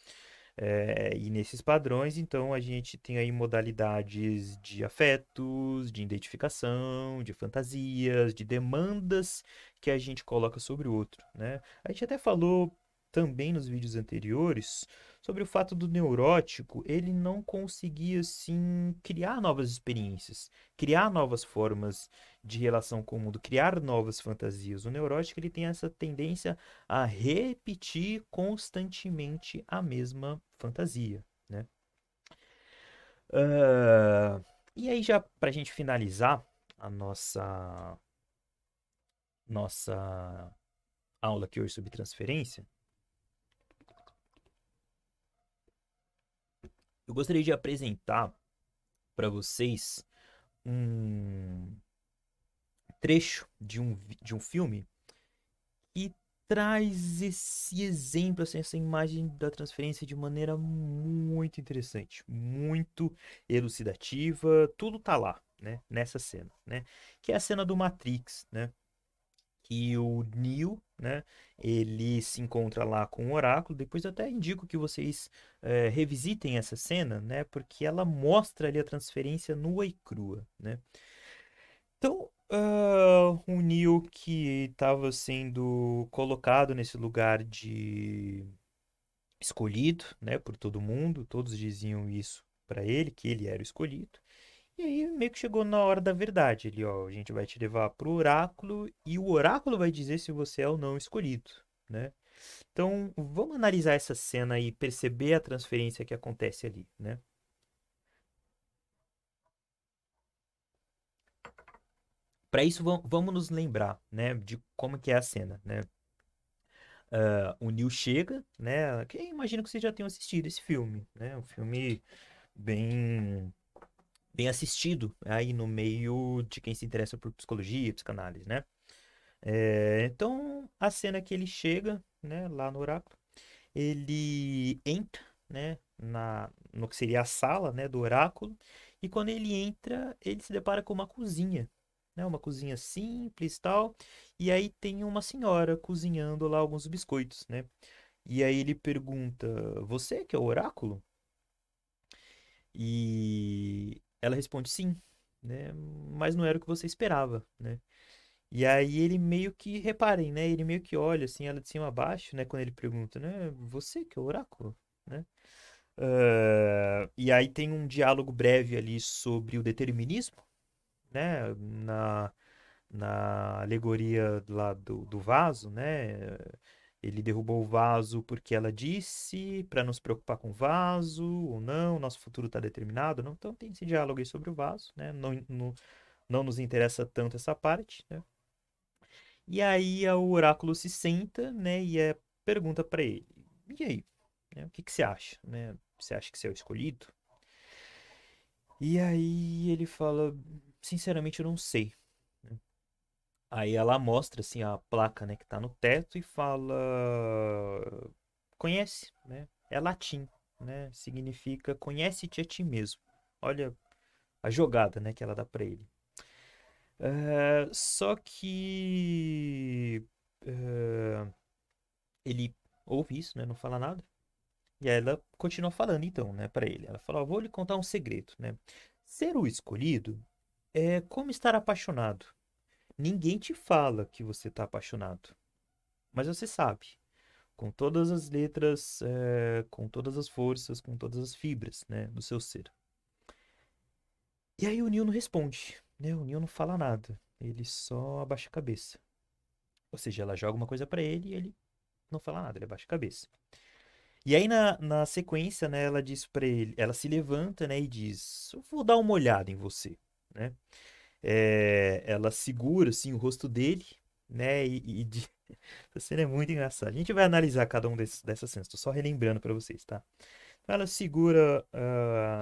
E nesses padrões, então, a gente tem aí modalidades de afetos, de identificação, de fantasias, de demandas que a gente coloca sobre o outro, né? A gente até falou também nos vídeos anteriores sobre o fato do neurótico, ele não conseguia, assim, criar novas experiências, criar novas formas de relação com o mundo, criar novas fantasias. O neurótico, ele tem essa tendência a repetir constantemente a mesma fantasia, né? Ah, e aí, já para a gente finalizar a nossa aula aqui hoje sobre transferência, eu gostaria de apresentar para vocês um trecho de um filme que traz esse exemplo, assim, essa imagem da transferência de maneira muito interessante, muito elucidativa, tudo tá lá, né, nessa cena, né, que é a cena do Matrix, né, que o Neo, né, ele se encontra lá com o Oráculo. Depois eu até indico que vocês revisitem essa cena, né, porque ela mostra ali a transferência nua e crua, né. Então, o Neo que estava sendo colocado nesse lugar de escolhido, né, por todo mundo, todos diziam isso para ele, que ele era o escolhido. E aí meio que chegou na hora da verdade. Ele, ó, a gente vai te levar pro oráculo e o oráculo vai dizer se você é ou não escolhido, né? Então, vamos analisar essa cena e perceber a transferência que acontece ali, né? Para isso, vamos nos lembrar, né, de como que é a cena, né? O Neo chega, né? Que eu imagino que vocês já tenham assistido esse filme, né? Um filme bem bem assistido aí no meio de quem se interessa por psicologia, psicanálise, né? Então, a cena que ele chega, né, lá no oráculo, ele entra, né, no que seria a sala, né, do oráculo, e quando ele entra, ele se depara com uma cozinha, né, uma cozinha simples, tal, e aí tem uma senhora cozinhando lá alguns biscoitos, né? E aí ele pergunta: "Você que é o oráculo?" E ela responde: "Sim", né? Mas não era o que você esperava, né? E aí ele meio que, reparem, né? Ele meio que olha assim, ela de cima a baixo, né? Quando ele pergunta, né? Você que é o oráculo, né? E aí tem um diálogo breve ali sobre o determinismo, né? Na alegoria lá do vaso, né? Ele derrubou o vaso porque ela disse para não se preocupar com o vaso ou não, nosso futuro está determinado, não. Então tem esse diálogo aí sobre o vaso, né? Não nos interessa tanto essa parte, né? E aí o oráculo se senta, né, e pergunta para ele: "E aí, né, o que que você acha, né? Você acha que você é o escolhido?" E aí ele fala: "Sinceramente, eu não sei." Né? Aí ela mostra assim a placa, né, que tá no teto e fala: "Conhece, né? É latim, né? Significa conhece-te a ti mesmo." Olha a jogada, né, que ela dá para ele. Só que ele ouve isso, né? Não fala nada. E aí ela continua falando, então, né, para ele. Ela fala: "Ó, vou lhe contar um segredo, né? Ser o escolhido é como estar apaixonado. Ninguém te fala que você está apaixonado, mas você sabe, com todas as letras, com todas as forças, com todas as fibras, né, do seu ser." E aí o Neo não responde, né? O Neo não fala nada. Ele só abaixa a cabeça. Ou seja, ela joga uma coisa para ele e ele não fala nada, ele abaixa a cabeça. E aí na sequência, né, ela diz pra ele, ela se levanta, né, e diz: "Eu vou dar uma olhada em você", né? Ela segura assim o rosto dele, né, essa cena é muito engraçada. A gente vai analisar cada um dessas cenas, tô só relembrando pra vocês, tá? Então, ela segura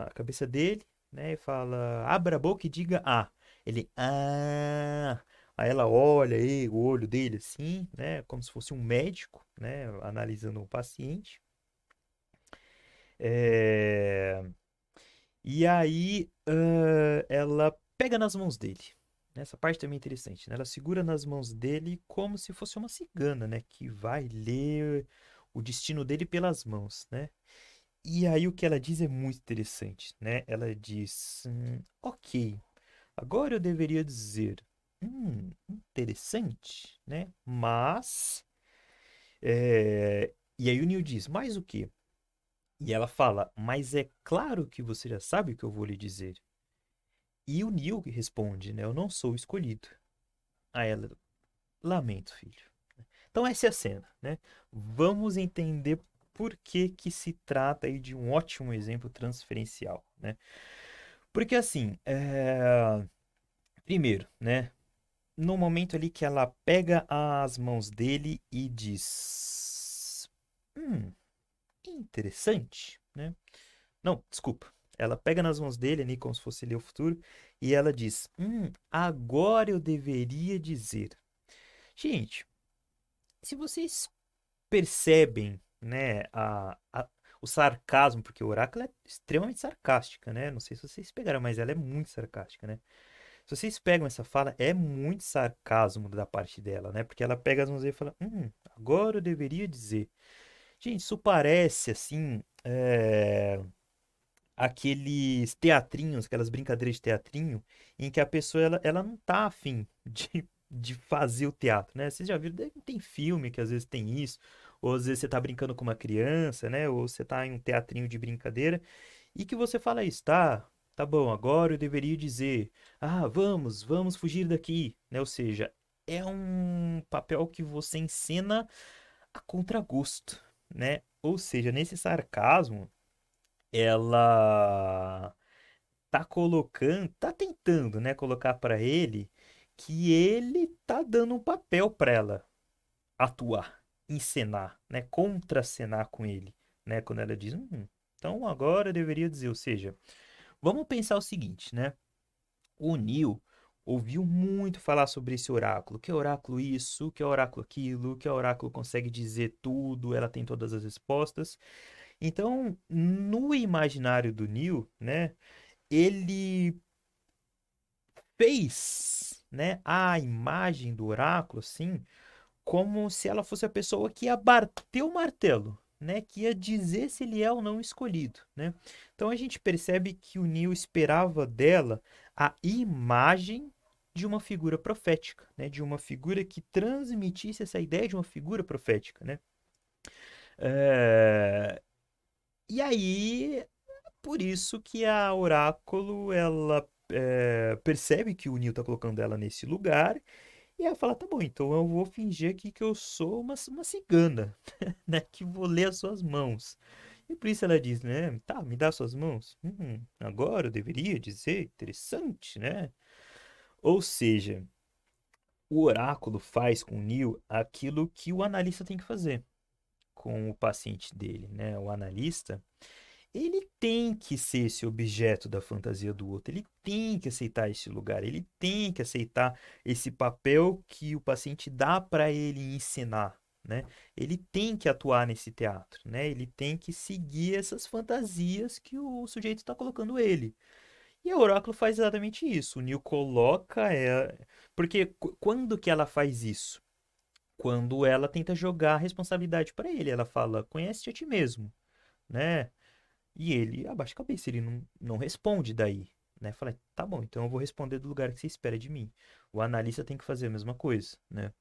a cabeça dele, né, e fala: "Abra a boca e diga ah." Ele: "Ah." Aí ela olha aí o olho dele assim, né, como se fosse um médico, né, analisando o paciente. É, E aí, ela pega nas mãos dele. Essa parte também é interessante, né? Ela segura nas mãos dele como se fosse uma cigana, né? Que vai ler o destino dele pelas mãos, né? E aí o que ela diz é muito interessante, né? Ela diz: ok, agora eu deveria dizer, interessante, né? Mas E aí o Neil diz, mais o quê? E ela fala, mas é claro que você já sabe o que eu vou lhe dizer. E o Neil responde, né? Eu não sou o escolhido. Aí ela, lamento, filho. Então essa é a cena, né? Vamos entender por que que se trata aí de um ótimo exemplo transferencial, né? Porque assim, primeiro, né? No momento ali que ela pega as mãos dele e diz, interessante, né? Não, desculpa. Ela pega nas mãos dele, ali, como se fosse ler o futuro, e ela diz: agora eu deveria dizer. Gente, se vocês percebem, né, o sarcasmo, porque o oráculo é extremamente sarcástica, né? Não sei se vocês pegaram, mas ela é muito sarcástica, né? Se vocês pegam essa fala, é muito sarcasmo da parte dela, né? Porque ela pega as mãos dele e fala: agora eu deveria dizer. Gente, isso parece assim. Aqueles teatrinhos, aquelas brincadeiras de teatrinho, em que a pessoa ela não tá afim de fazer o teatro, né? Vocês já viram, tem filme que às vezes tem isso, ou às vezes você tá brincando com uma criança, né? Ou você tá em um teatrinho de brincadeira, e que você fala isso, tá bom, agora eu deveria dizer, vamos fugir daqui, né? Ou seja, é um papel que você encena a contragosto, né? Ou seja, nesse sarcasmo, ela tá tentando, né, colocar pra ele que ele tá dando um papel pra ela atuar, encenar, né, contracenar com ele, né, quando ela diz, então agora eu deveria dizer, ou seja, vamos pensar o seguinte, né, o Neil ouviu muito falar sobre esse oráculo, que é oráculo isso, que é oráculo aquilo, que é oráculo consegue dizer tudo, ela tem todas as respostas, então, no imaginário do Neil, né, ele fez, né, a imagem do oráculo, assim, como se ela fosse a pessoa que ia bater o martelo, né, que ia dizer se ele é ou não escolhido, né? Então a gente percebe que o Neil esperava dela a imagem de uma figura profética, né, de uma figura que transmitisse essa ideia de uma figura profética, né? É, E aí, por isso que a Oráculo, ela percebe que o Neil tá colocando ela nesse lugar, e ela fala, tá bom, então eu vou fingir aqui que eu sou uma cigana, né, que vou ler as suas mãos. E por isso ela diz, né, tá, me dá suas mãos. Agora eu deveria dizer, interessante, né? Ou seja, o oráculo faz com o Neil aquilo que o analista tem que fazer com o paciente dele, né? O analista, ele tem que ser esse objeto da fantasia do outro, ele tem que aceitar esse lugar, ele tem que aceitar esse papel que o paciente dá para ele ensinar, né? Ele tem que atuar nesse teatro, né? Ele tem que seguir essas fantasias que o sujeito está colocando ele. E a Oráculo faz exatamente isso. O Neil coloca porque quando que ela faz isso? Quando ela tenta jogar a responsabilidade para ele, ela fala: "Conhece-te a ti mesmo", né? E ele abaixa a cabeça, ele não responde daí, né? Fala, tá bom, então eu vou responder do lugar que você espera de mim. O analista tem que fazer a mesma coisa, né?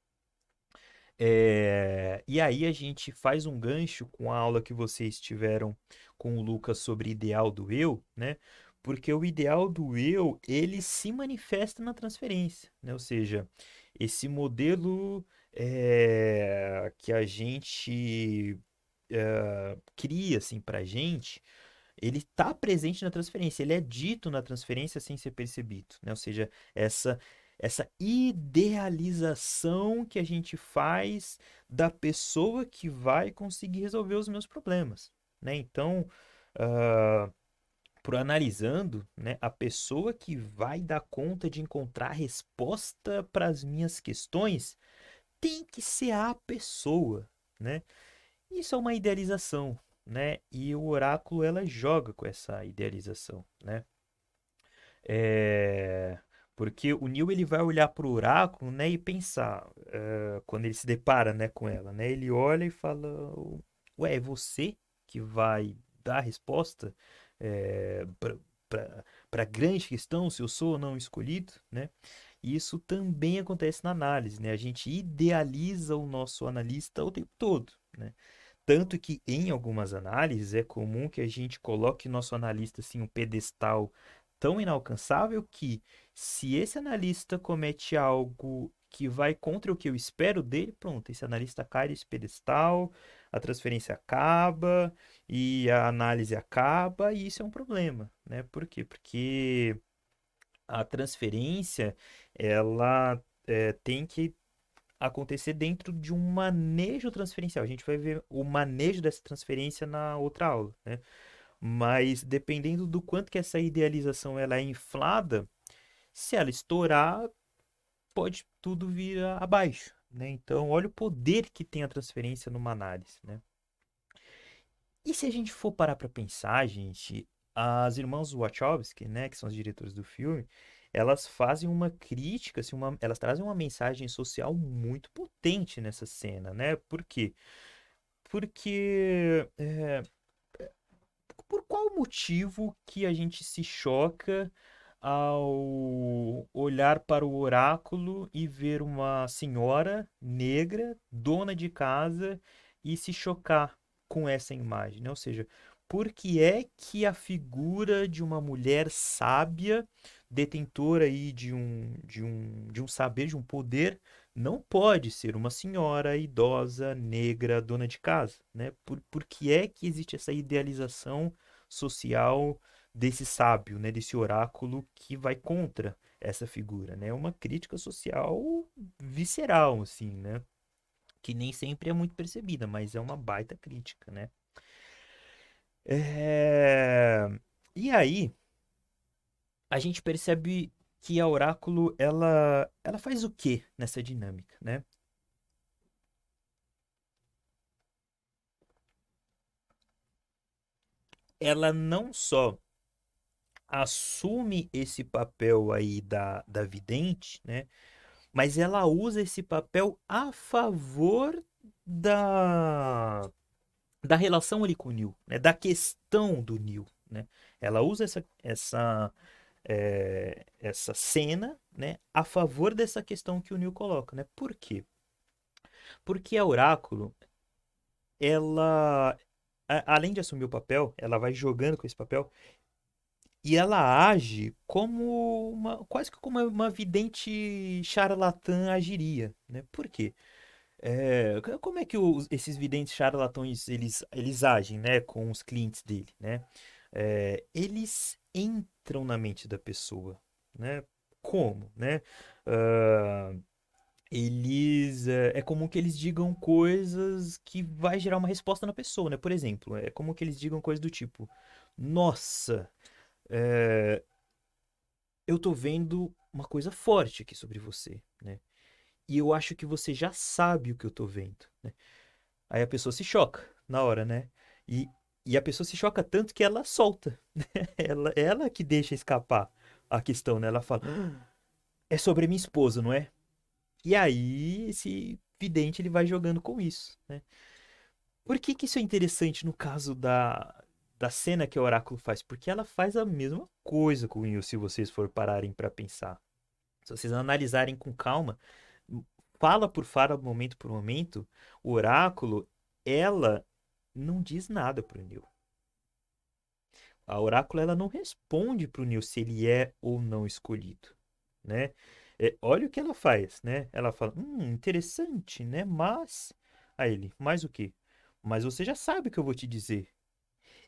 E aí a gente faz um gancho com a aula que vocês tiveram com o Lucas sobre ideal do eu, né? Porque o ideal do eu, ele se manifesta na transferência, né? Ou seja, esse modelo que a gente cria assim para gente, ele está presente na transferência, ele é dito na transferência sem ser percebido, né? Ou seja, essa idealização que a gente faz da pessoa que vai conseguir resolver os meus problemas, né? Então, ah, por analisando, né, a pessoa que vai dar conta de encontrar resposta para as minhas questões tem que ser a pessoa, né? Isso é uma idealização, né? E o oráculo ela joga com essa idealização, né? É... Porque o Neil ele vai olhar para o oráculo, né, e pensar quando ele se depara, né, com ela, né? Ele olha e fala, ué, é você que vai dar a resposta para a grande questão se eu sou ou não escolhido, né? E isso também acontece na análise, né? A gente idealiza o nosso analista o tempo todo, né? Tanto que em algumas análises é comum que a gente coloque nosso analista assim, um pedestal tão inalcançável que, se esse analista comete algo que vai contra o que eu espero dele, pronto, esse analista cai desse pedestal, a transferência acaba e a análise acaba, e isso é um problema, né? Por quê? Porque a transferência, ela tem que acontecer dentro de um manejo transferencial. A gente vai ver o manejo dessa transferência na outra aula, né? Mas dependendo do quanto que essa idealização ela é inflada, se ela estourar, pode tudo vir abaixo, né? Então, olha o poder que tem a transferência numa análise, né? E se a gente for parar para pensar, gente, as irmãs Wachowski, né, que são as diretoras do filme, elas fazem uma crítica, assim, elas trazem uma mensagem social muito potente nessa cena, né? Por quê? Porque por qual motivo que a gente se choca ao olhar para o oráculo e ver uma senhora negra, dona de casa, e se chocar com essa imagem, né? Ou seja, por que é que a figura de uma mulher sábia, detentora aí de um saber, de um poder, não pode ser uma senhora idosa, negra, dona de casa, né? Por que é que existe essa idealização social desse sábio, né? Desse oráculo que vai contra essa figura, né? É uma crítica social visceral, assim, né? Que nem sempre é muito percebida, mas é uma baita crítica, né? É... E aí, a gente percebe que a oráculo, ela faz o quê nessa dinâmica, né? Ela não só assume esse papel aí da vidente, né? Mas ela usa esse papel a favor da, da relação ali com o Neil, né? Da questão do Neil, né? Ela usa essa cena, né? A favor dessa questão que o Neil coloca, né? Por quê? Porque a Oráculo, ela, além de assumir o papel, ela vai jogando com esse papel. E ela age como quase que como uma vidente charlatã agiria, né? Por quê? Como é que esses videntes charlatões eles agem, né, com os clientes dele, né? Eles entram na mente da pessoa, né? Como, né? Ah, é comum que eles digam coisas que vai gerar uma resposta na pessoa, né? Por exemplo, é comum que eles digam coisas do tipo: Nossa, é, eu tô vendo uma coisa forte aqui sobre você, né? E eu acho que você já sabe o que eu tô vendo, né? Aí a pessoa se choca na hora, né? E, e a pessoa se choca tanto que ela solta. Ela que deixa escapar a questão, né? Ela fala, é sobre minha esposa, não é? E aí esse vidente ele vai jogando com isso, né? Por que que isso é interessante no caso da cena que o oráculo faz? Porque ela faz a mesma coisa com isso, se vocês for pararem para pensar. Se vocês analisarem com calma, fala por fala, momento por momento, o oráculo, ela não diz nada pro Neil. A oráculo, ela não responde pro Neil se ele é ou não escolhido, né? Olha o que ela faz, né? Ela fala, interessante, né? Mas... Aí ele, mais o quê? Mas você já sabe o que eu vou te dizer.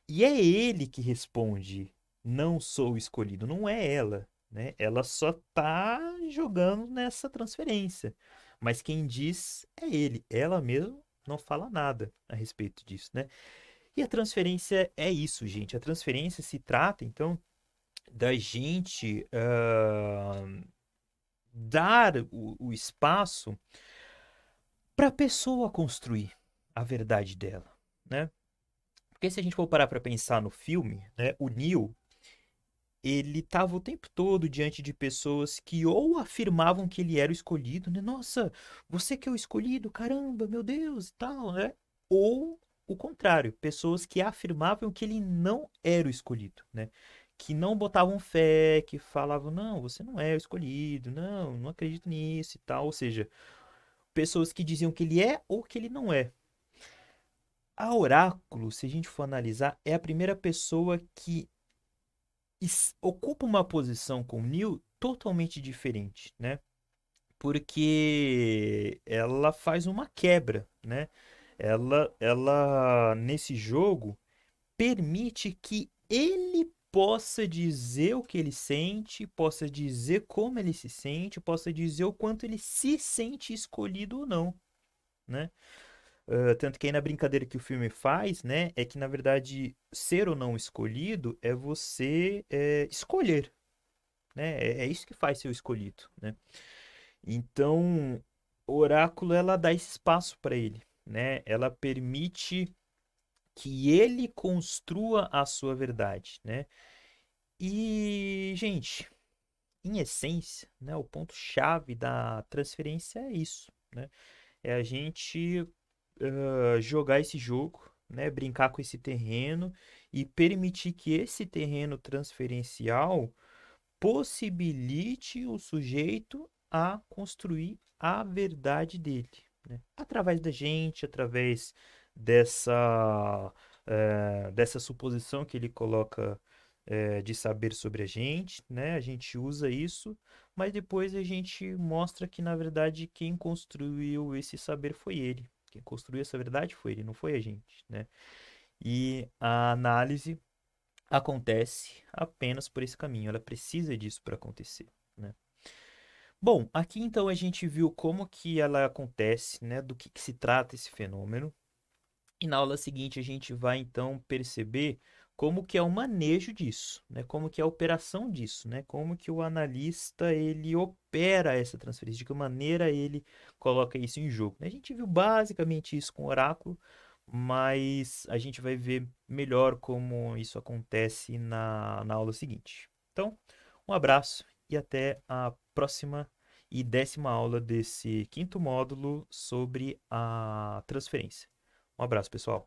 E é ele que responde, não sou o escolhido, não é ela, né? Ela só tá jogando nessa transferência. Mas quem diz é ele. Ela mesmo não fala nada a respeito disso, né? E a transferência é isso, gente. A transferência se trata, então, da gente dar o espaço para a pessoa construir a verdade dela, né? Porque se a gente for parar para pensar no filme, né, o Neil, ele estava o tempo todo diante de pessoas que ou afirmavam que ele era o escolhido, né? Nossa, você que é o escolhido, caramba, meu Deus, e tal, né? Ou o contrário, pessoas que afirmavam que ele não era o escolhido, né? Que não botavam fé, que falavam, não, você não é o escolhido, não, não acredito nisso e tal. Ou seja, pessoas que diziam que ele é ou que ele não é. A Oráculo, se a gente for analisar, é a primeira pessoa que ocupa uma posição com o Neo totalmente diferente, né? Porque ela faz uma quebra, né? Ela nesse jogo permite que ele possa dizer o que ele sente, possa dizer como ele se sente, possa dizer o quanto ele se sente escolhido ou não, né? Tanto que aí na brincadeira que o filme faz, né, é que na verdade ser ou não escolhido é você escolher, né? É isso que faz ser o escolhido, né? Então, o oráculo ela dá esse espaço para ele, né? Ela permite que ele construa a sua verdade, né? E, gente, em essência, né, o ponto-chave da transferência é isso, né? É a gente jogar esse jogo, né, brincar com esse terreno e permitir que esse terreno transferencial possibilite o sujeito a construir a verdade dele, né? Através da gente, através dessa suposição que ele coloca de saber sobre a gente, né? A gente usa isso, mas depois a gente mostra que, na verdade, quem construiu esse saber foi ele. Quem construiu essa verdade foi ele, não foi a gente, né? E a análise acontece apenas por esse caminho. Ela precisa disso para acontecer, né? Bom, aqui então a gente viu como que ela acontece, né? Do que se trata esse fenômeno. E na aula seguinte a gente vai então perceber como que é o manejo disso, né? Como que é a operação disso, né? Como que o analista ele opera essa transferência, de que maneira ele coloca isso em jogo, né? A gente viu basicamente isso com o oráculo, mas a gente vai ver melhor como isso acontece na aula seguinte. Então, um abraço e até a próxima e 10ª aula desse 5º módulo sobre a transferência. Um abraço, pessoal.